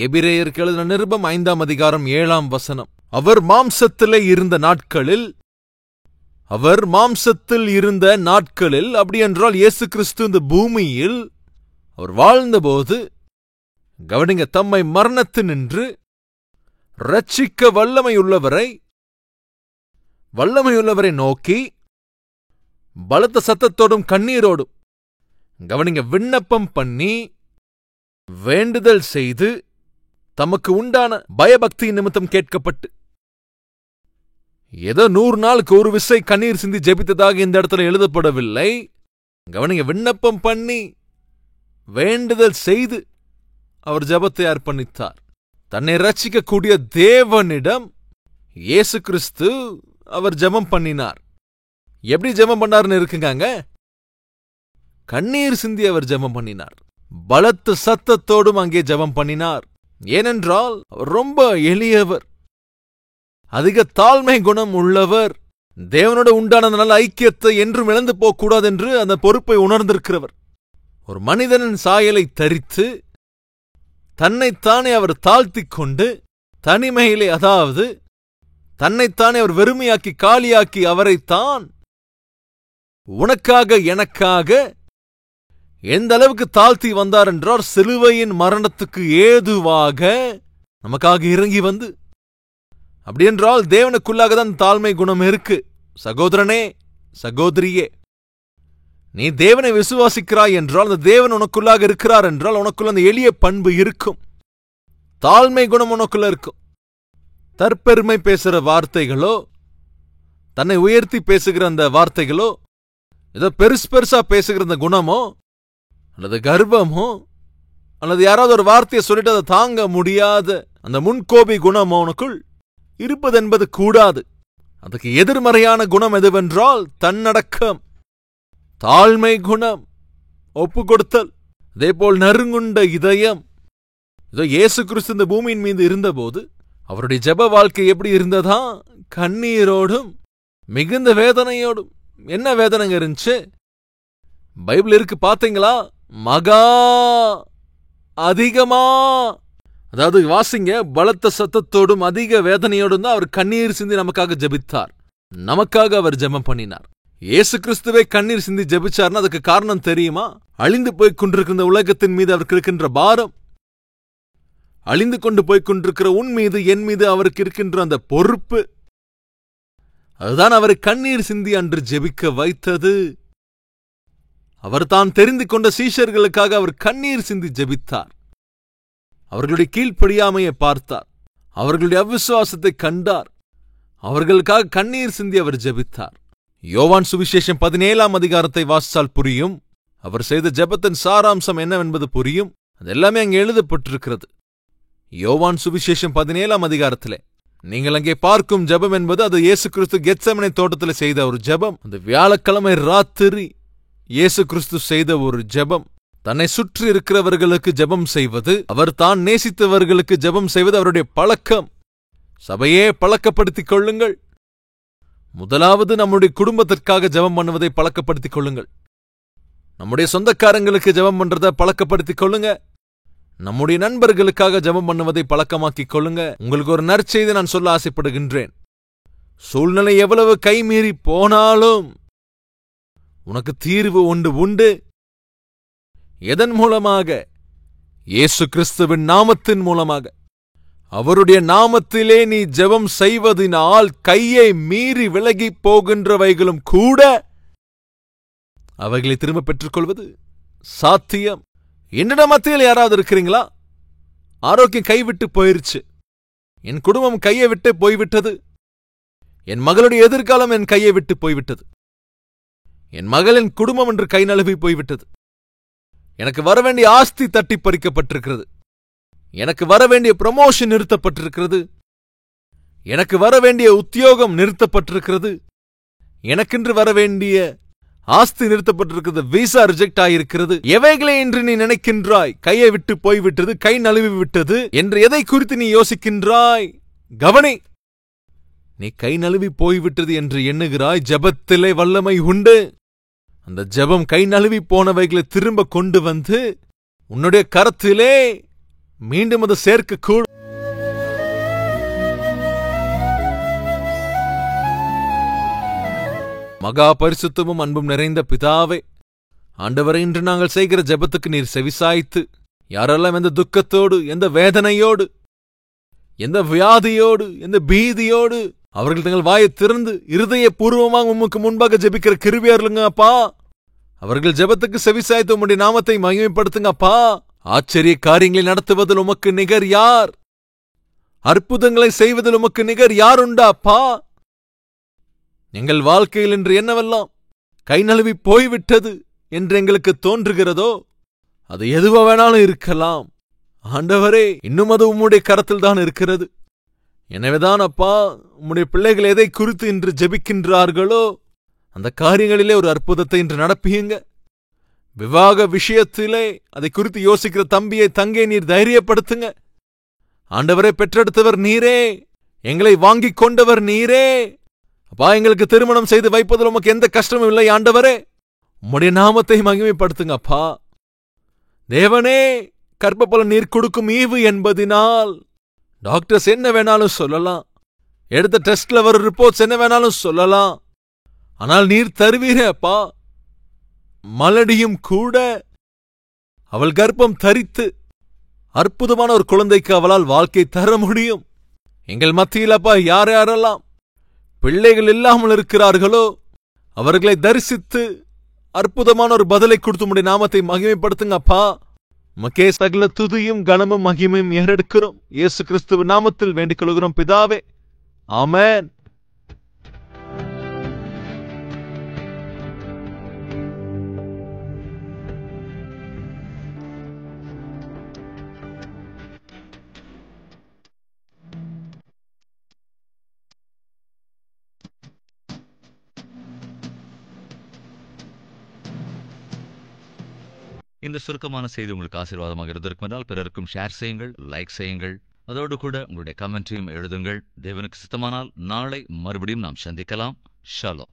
எபிரேயருக்கு எழுதின நிருபம் 5ஆம் அதிகாரம் 7ஆம் வசனம். அவர் மாம்சத்தில் இருந்த நாட்களில் அப்படி என்றால் இயேசு கிறிஸ்து இந்த பூமியில் அவர் வாழ்ந்தபோது கவனிங்க, தம்மை மரணத்தினின்று இரட்சிக்க வல்லமையுள்ளவரை நோக்கி பலத்த சத்தத்தோடும் கண்ணீரோடும் கவனிங்க விண்ணப்பம் பண்ணி வேண்டுதல் செய்து தமக்கு உண்டான பயபக்தி நிமித்தம் கேட்கப்பட்டு ஏதோ 100 நாளுக்கு ஒரு விசை கண்ணீர் சிந்தி ஜெபித்ததாக இந்த இடத்துல எழுதப்படவில்லை. கவனிங்க, விண்ணப்பம் பண்ணி வேண்டுதல் செய்து அவர் ஜெபத்தை அர்ப்பணித்தார். தன்னை ரட்சிக்கக்கூடிய தேவனிடம் இயேசு கிறிஸ்து அவர் ஜெபம் பண்ணினார். எப்படி ஜெபம் பண்ணார்னு இருக்குங்க? கண்ணீர் சிந்தி அவர் ஜெபம் பண்ணினார். பலத்த சத்தத்தோடும் அங்கே ஜெபம் பண்ணினார். ஏனென்றால் அவர் ரொம்ப எளியவர், அதிக தாழ்மை குணம் உள்ளவர், தேவனோட உண்டான நல்ல ஐக்கியத்தை என்றும் இழந்து போகக்கூடாது என்று அந்த பொறுப்பை உணர்ந்திருக்கிறவர். ஒரு மனிதனின் சாயலை தரித்து தன்னைத்தானே அவர் தாழ்த்திக் கொண்டு தனிமையிலே, அதாவது தன்னைத்தானே அவர் வெறுமையாக்கி காலியாக்கி அவரைத்தான் உனக்காக எனக்காக எந்த அளவுக்கு தாழ்த்தி வந்தார் என்றார், சிலுவையின் மரணத்துக்கு ஏதுவாக நமக்காக இறங்கி வந்து. அப்படியென்றால் தேவனுக்குள்ளாக தான் தாழ்மை குணம் இருக்கு. சகோதரனே, சகோதரியே, நீ தேவனை விசுவாசிக்கிறாய் என்றால், அந்த தேவன் உனக்குள்ளாக இருக்கிறார் என்றால் உனக்குள்ள அந்த எளிய பண்பு இருக்கும், தாழ்மை குணம் உனக்குள்ள இருக்கும். தற்பெருமை பேசுற வார்த்தைகளோ, தன்னை உயர்த்தி பேசுகிற அந்த வார்த்தைகளோ, ஏதோ பெருசா பேசுகிற அந்த குணமோ அல்லது கர்வமோ அல்லது யாராவது ஒரு வார்த்தையை சொல்லிட்டு அதை தாங்க முடியாத அந்த முன்கோபி குணமோ உனக்குள் இருப்பது என்பது கூடாது. அதுக்கு எதிர்மறையான குணம் எதுவென்றால் தன்னடக்கம், தாழ்மை குணம், ஒப்பு கொடுத்தல். அதேபோல் நறுங்குண்ட இதயம். இதோ இயேசு கிறிஸ்து இந்த பூமியின் மீது இருந்தபோது அவருடைய ஜெப வாழ்க்கை எப்படி இருந்ததா? கண்ணீரோடும் மிகுந்த வேதனையோடும். என்ன வேதனைங்க இருந்துச்சு? பைபிள் இருக்கு பாத்தீங்களா? மகா அதிகமா, அதாவது வாசிங்க, பலத்த சத்தத்தோடும் அதிக வேதனையோடும் தான் அவர் கண்ணீர் சிந்தி நமக்காக ஜெபித்தார். நமக்காக அவர் ஜெபம் பண்ணினார். இயேசு கிறிஸ்துவே கண்ணீர் சிந்தி ஜெபிச்சார்னா அதுக்கு காரணம் தெரியுமா? அழிந்து போய்க் கொண்டிருக்கிற உலகத்தின் மீது அவருக்கு இருக்கின்ற பாரம், அழிந்து கொண்டு போய்க் கொண்டிருக்கிற உன் மீது என் மீது அவருக்கு இருக்கின்ற அந்த பொறுப்பு, அதுதான் அவரை கண்ணீர் சிந்தி அன்று ஜெபிக்க வைத்தது. அவர் தான் தெரிந்து கொண்ட சீஷர்களுக்காக அவர் கண்ணீர் சிந்தி ஜெபித்தார். அவர்களுடைய கீழ்ப்படியாமையை பார்த்தார், அவர்களுடைய அவிசுவாசத்தை கண்டார், அவர்களுக்காக கண்ணீர் சிந்தி அவர் ஜெபித்தார். யோவான் சுவிசேஷம் 17ஆம் அதிகாரத்தை வாசித்தால் புரியும். அவர் செய்த ஜெபத்தின் சாராம்சம் என்னவென்பது புரியும். அது எல்லாமே அங்கே எழுதப்பட்டிருக்கிறது. யோவான் சுவிசேஷம் 17ஆம் அதிகாரத்திலே நீங்கள் அங்கே பார்க்கும் ஜெபம் என்பது அது இயேசு கிறிஸ்து கெத்செமனே தோட்டத்தில் செய்த ஒரு ஜெபம். அந்த வியாழக்கிழமை ராத்திரி இயேசு கிறிஸ்து செய்த ஒரு ஜெபம். தன்னை சுற்றி இருக்கிறவர்களுக்கு ஜெபம் செய்வது, அவர் தான் நேசித்தவர்களுக்கு ஜெபம் செய்வது அவருடைய பழக்கம். சபையே பழக்கப்படுத்திக் கொள்ளுங்கள். முதலாவது நம்முடைய குடும்பத்திற்காக ஜெபம் பண்ணுவதை பழக்கப்படுத்திக் கொள்ளுங்கள். நம்முடைய சொந்தக்காரங்களுக்கு ஜெபம் பண்றதை பழக்கப்படுத்திக் கொள்ளுங்க. நம்முடைய நண்பர்களுக்காக ஜெபம் பண்ணுவதை பழக்கமாக்கிக் கொள்ளுங்க. உங்களுக்கு ஒரு நற்செய்தி நான் சொல்ல ஆசைப்படுகின்றேன். சூழ்நிலை எவ்வளவு கைமீறி போனாலும் உனக்கு தீர்வு ஒன்று உண்டு. எதன் மூலமாக? இயேசு கிறிஸ்துவின் நாமத்தின் மூலமாக. அவருடைய நாமத்திலே நீ ஜெபம் செய்வதினால் கையை மீறி விலகி போகின்றவைகளும் கூட அவைகளை திரும்ப பெற்றுக்கொள்வது சாத்தியம். என்னிடம் மத்தியில் யாராவது இருக்கிறீங்களா? ஆரோக்கியம் கைவிட்டு போயிருச்சு, என் குடும்பம் கையை விட்டு போய்விட்டது, என் மகளுடைய எதிர்காலம் என் கையை விட்டு போய்விட்டது, என் மகளின் குடும்பம் என்று கை நழுவி போய்விட்டது, எனக்கு வரவேண்டிய ஆஸ்தி தட்டி பறிக்கப்பட்டிருக்கிறது, எனக்கு வரவேண்டிய ப்ரமோஷன் நிறுத்தப்பட்டிருக்கிறது, எனக்கு வரவேண்டிய உத்தியோகம் நிறுத்தப்பட்டிருக்கிறது, எனக்கென்று வரவேண்டிய ஆஸ்தி நிறுத்தப்பட்டிருக்கிறது, விசா ரிஜெக்ட் ஆகியிருக்கிறது. எவைகளை என்று நீ நினைக்கின்றாய்? கையை விட்டு போய்விட்டது, கை நழுவி விட்டது என்று எதை குறித்து நீ யோசிக்கின்றாய்? கவனி, நீ கை நழுவி போய்விட்டது என்று எண்ணுகிறாய். ஜெபத்திலே வல்லமை உண்டு. அந்த ஜெபம் கை நழுவி போனவைகளை திரும்ப கொண்டு வந்து உன்னுடைய கரத்திலே மீண்டும் அது சேர்க்கக்கூடும். மகா பரிசுத்தமும் அன்பும் நிறைந்த பிதாவே, ஆண்டவரே, இன்று நாங்கள் செய்கிற ஜெபத்துக்கு நீர் செவிசாய்த்து, யாரெல்லாம் எந்த துக்கத்தோடு, எந்த வேதனையோடு, எந்த வியாதியோடு, எந்த பீதியோடு அவர்கள் தங்கள் வாயை திறந்து இருதய பூர்வமாக உமக்கு முன்பாக ஜெபிக்கிற கிருபையருளுங்க அப்பா. அவர்கள் ஜெபத்துக்கு செவிசாய்த்து உம்முடைய நாமத்தை மகிமைப்படுத்துங்க அப்பா. ஆச்சரிய காரியங்களை நடத்துவதில் உமக்கு நிகர் யார்? அற்புதங்களை செய்வதில் உமக்கு நிகர் யார் உண்டா அப்பா? எங்கள் வாழ்க்கையில் இன்று என்னவெல்லாம் கை நழுவி போய்விட்டது என்று எங்களுக்கு தோன்றுகிறதோ அது எதுவா வேணாலும் இருக்கலாம். ஆண்டவரே, இன்னும் அது உம்முடைய கரத்தில் தான் இருக்கிறது. எனவேதான் அப்பா, உம்முடைய பிள்ளைகள் எதை குறித்து இன்று ஜெபிக்கின்றார்களோ அந்த காரியங்களிலே ஒரு அற்புதத்தை இன்று நடப்பியுங்க. விவாக விஷயத்திலே அதை குறித்து யோசிக்கிற தம்பியை, தங்கை நீர் தைரியப்படுத்துங்க. ஆண்டவரை, பெற்றெடுத்தவர் நீரே, எங்களை வாங்கிக் கொண்டவர் நீரே அப்பா. எங்களுக்கு திருமணம் செய்து வைப்பதில் உமக்கு எந்த கஷ்டமும் இல்லை ஆண்டவரே. உம்முடைய நாமத்தை மகிமைப்படுத்துங்க அப்பா. தேவனே, கர்ப்பப்பலன் நீர் கொடுக்கும் ஈவு என்பதினால் டாக்டர்ஸ் என்ன வேணாலும் சொல்லலாம், எடுத்த டெஸ்ட்ல வர ரிப்போர்ட்ஸ் என்ன வேணாலும் சொல்லலாம், ஆனால் நீர் தருவீரே அப்பா. மலடியும் கூட அவள் கர்ப்பம் தரித்து அற்புதமான ஒரு குழந்தைக்கு அவளால் வாழ்க்கை தர முடியும். எங்கள் மத்தியில் அப்பா, யார் யாரெல்லாம் பிள்ளைகள் இல்லாமல் இருக்கிறார்களோ அவர்களை தரிசித்து அற்புதமான ஒரு பதிலை கொடுத்து உம்முடைய நாமத்தை மகிமைப்படுத்துங்க அப்பா. உமக்கே சகல துதியும் கனமும் மகிமையும் ஏறெடுக்கிறோம். இயேசு கிறிஸ்துவின் நாமத்தில் வேண்டிக் கொள்கிறோம் பிதாவே, ஆமென். இந்த சுருக்கமான செய்தி உங்களுக்கு ஆசீர்வாதமாக இருந்திருக்குமென்றால் பிறருக்கும் ஷேர் செய்யுங்கள், லைக் செய்யுங்கள். அதோடு கூட உங்களுடைய கமெண்ட்டையும் எழுதுங்கள். தேவனுக்கு சித்தமானால் நாளை மறுபடியும் நாம் சந்திக்கலாம். ஷாலோம்.